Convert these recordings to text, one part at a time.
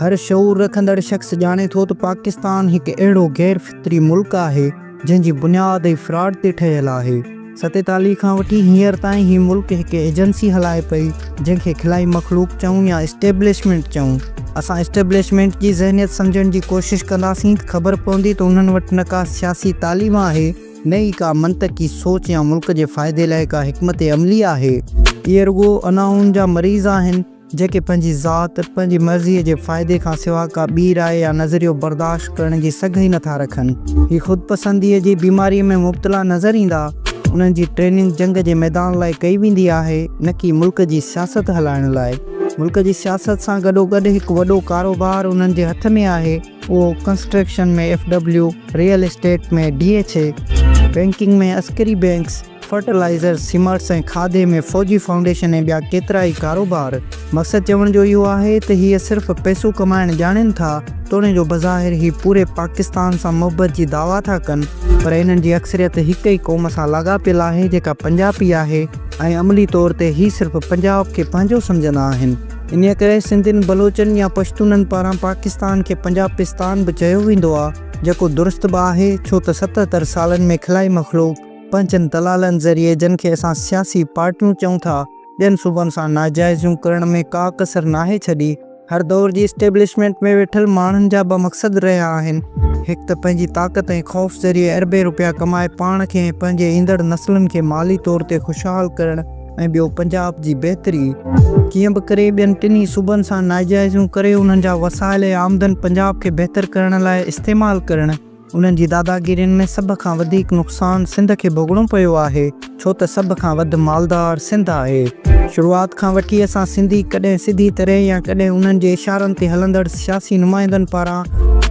हर शऊर रखंदड़ शख्स जाने थो तो पाकिस्तान एक अहिड़ो गैर फितरी मुल्क है जंहिंजी बुनियाद फ्रॉड ते ठहियल आहे। 47 खां वठी हींअर ताईं ही मुल्क एक एजेंसी हलाए पई जंहिंखे खिलाई मखलूक चऊं या इस्टेब्लिशमेंट चऊं। असां इस्टेब्लिशमेंट जी ज़हनियत सम्झण जी कोशिश कंदासीं त ख़बर पवंदी त उन्हनि वटि न का सियासी तालीम आहे, न ई का मंतकी सोच या मुल्क जे फ़ाइदे लाइ का हिकमत अमली आहे। इहे रुगो अनाउन जा मरीज़ आहिनि जेके पंहिंजी ज़ात पंहिंजी मर्ज़ीअ जे फ़ाइदे खां सिवा का ॿी राय या नज़रियो बर्दाश्त करण जी सघ ई नथा रखनि। ही ख़ुदपसंदीअ जी बीमारीअ में मुब्तला नज़र ईंदा। उन्हनि जी ट्रेनिंग जंग जे मैदान लाइ कई वेंदी आहे, न कि मुल्क जी सियासत हलाइण लाइ। मुल्क जी सियासत सां गॾोगॾु हिकु वॾो कारोबार उन्हनि जे हथ में आहे, उहो कंस्ट्रक्शन में FW, रियल एस्टेट में DHA, बैंकिंग में अस्करी बैंक्स, फर्टिलाइज़र, सीमेंट्स ऐं खाधे में फ़ौजी फाउंडेशन ऐं ॿिया केतिरा ई कारोबार। मक़सदु चवण जो इहो आहे त हीअ सिर्फ़ु पैसो कमाइण ॼाणनि था, तोड़े जो बज़ाहिर ही पूरे पाकिस्तान सां मुहबत जी दावा था कनि, पर इन्हनि जी अक्सरियत हिक ई क़ौम सां लाॻापियल आहे जेका पंजाबी आहे ऐं अमली तौर ते ही सिर्फ़ु पंजाब खे पंहिंजो सम्झंदा आहिनि। इन करे सिंधियुनि बलोचनि या पश्तूननि पारां पाकिस्तान खे पंजाबिस्तान बि चयो वेंदो आहे, जेको दुरुस्त बि आहे, छो त 77 सालनि में खिलाई मखलूक पंचनि दलालनि ज़रिए जिनखे असां सियासी पार्टियूं चऊं था, ॿियनि सूबनि सां नाजाइज़ियूं करण में का कसर नाहे छॾी। हर दौर जी इस्टेब्लिशमेंट में वेठल माण्हुनि जा ॿ मक़सद रहिया आहिनि। हिकु त पंहिंजी ताक़त ऐं ख़ौफ़ ज़रिए अरबे रुपया कमाए पाण खे ऐं पंहिंजे ईंदड़ नस्लनि खे माली तौर ते ख़ुशहाल करणु, ऐं ॿियो पंजाब जी बहितरी। कीअं बि करे ॿियनि टिनी सूबनि सां नाजाइज़ियूं करे उन्हनि जा वसाइल ऐं आमदन पंजाब खे बहितर करण लाइ इस्तेमालु करणु। उन्हनि जी दादागिरियुनि में सभ खां वधीक नुक़सानु सिंध खे भोगणो पियो आहे, छो त सभ खां वधि मालदार सिंध आहे। शुरूआति खां वठी असां सिंधी कॾहिं सिधी तरह या कॾहिं उन्हनि जे इशारनि ते हलंदड़ सियासी नुमाइंदनि पारां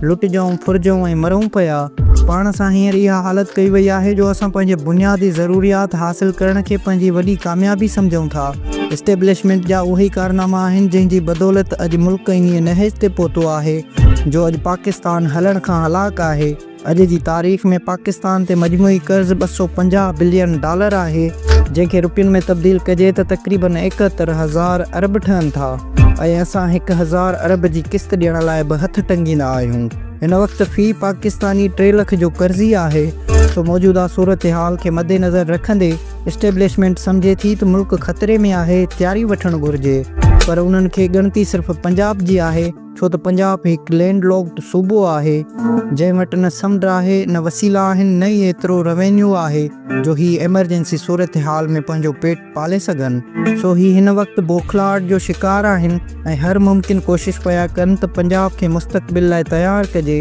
लुटिजऊं फुरिजऊं ऐं मरूं पिया। पाण सां हींअर इहा हालत कई वई आहे जो असां पंहिंजे बुनियादी ज़रूरियात हासिल करण खे पंहिंजी वॾी कामयाबी सम्झूं था। इस्टेब्लिशमेंट जा उहे ई कारनामा आहिनि जंहिंजी बदौलत अॼु मुल्क इन नहेज ते पहुतो आहे जो अॼु पाकिस्तान हलण खां हलाक आहे। अॼु जी तारीख़ में पाकिस्तान ते मजमूई कर्ज़ $250 बिलियन आहे, जंहिंखे रुपयनि में तब्दील कजे त तक़रीबन 71,000 अरब ठहनि था, ऐं असां 1,000 अरब जी किस्त ॾियण लाइ बि हथ टंगींदा आहियूं। हिन वक़्तु फ़ी पाकिस्तानी 3 लाख जो कर्ज़ी आहे। सो मौजूदा सूरत हाल खे मद्देनज़र रखंदे इस्टेब्लिशमेंट सम्झे थी त मुल्क ख़तरे में आहे, तयारी वठणु घुरिजे। पर उन्हनि खे ॻणती सिर्फ़ु पंजाब जी आहे, छो त पंजाब हिकु लैंडलॉक्ड सूबो आहे जंहिं वटि न समुंड आहे, न वसीला आहिनि, न ई एतिरो रेवेन्यू आहे जो ही एमरजेंसी सूरत हाल में पंहिंजो पेट पाले सघनि। सो ही हिन वक़्तु बोखलाहट जो शिकार आहिनि ऐं हर मुमकिन कोशिश पिया कनि त पंजाब खे मुस्तक़बिल लाइ तयारु कजे।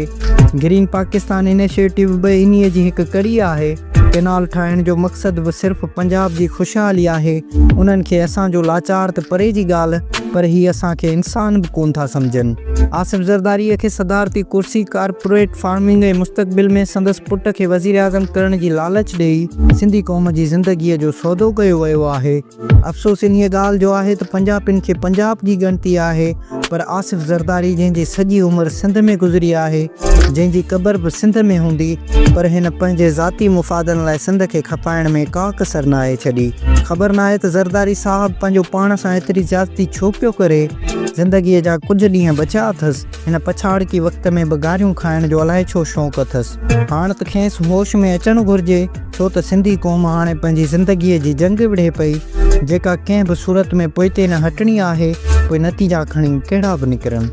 ग्रीन पाकिस्तान इनिशिएटिव बि इन्हीअ जी हिकु कड़ी आहे। कैनाल ठाहिण जो मक़सदु बि सिर्फ़ु पंजाब जी ख़ुशहाली आहे। उन्हनि खे असांजो लाचार त परे जी ॻाल्हि, पर ही असांखे इंसान बि कोन था सम्झनि। आसिफ ज़रदारीअ खे सदारती कुर्सी, कारपोरेट फार्मिंग ऐं मुस्तक़बिल में संदसि पुट खे वज़ीर आज़म करण जी लालच ॾेई सिंधी क़ौम जी ज़िंदगीअ जो सौदो कयो वियो आहे। अफ़सोस इन ॻाल्हि जो आहे त पंजाबियुनि खे पंजाब जी ॻणती आहे, पर आसिफ ज़रदारी जंहिंजी सॼी उमिरि सिंध में गुज़री आहे, जंहिंजी क़बर बि सिंध में हूंदी, पर हिन पंहिंजे ज़ाती मुफ़ादनि लाइ सिंध खे खपाइण में का कसर नाहे छॾी। ख़बर नाहे त ज़रदारी साहब पंहिंजो पाण सां एतिरी ज़्यादती छो पियो करे। ज़िंदगीअ जा कुझु ॾींहं बचिया अथसि। हिन पछाड़की वक़्त में बि गारियूं खाइण जो अलाए छो शौक़ु अथसि। हाणे त खेसि होश में अचणु घुरिजे, छो त सिंधी क़ौम हाणे पंहिंजी ज़िंदगीअ जी जंग विढ़े पई, जेका कंहिं बि सूरत में पोइते न हटणी आहे, पोइ नतीजा खणी कहिड़ा बि निकिरनि।